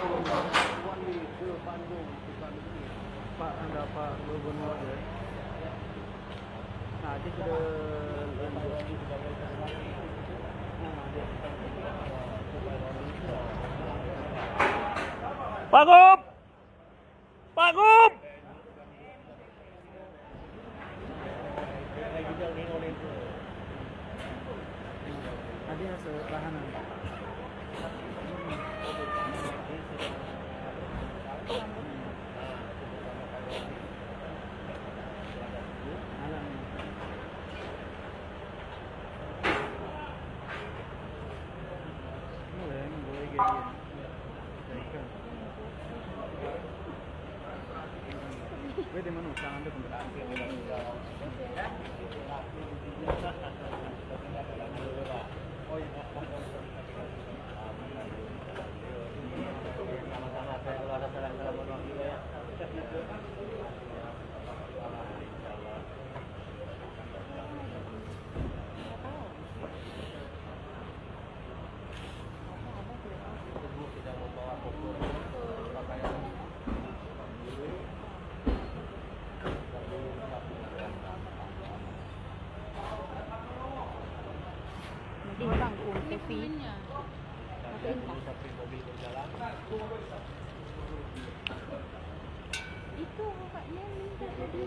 Wali ke Bandung bukan begini. Pak anda Pak Gubernur ya. Nah, dia sudah Pak Gub! Pak Gub! Ada setahanan. Pwede man usahan doon kung Orang TV. Itu kakaknya minta tadi.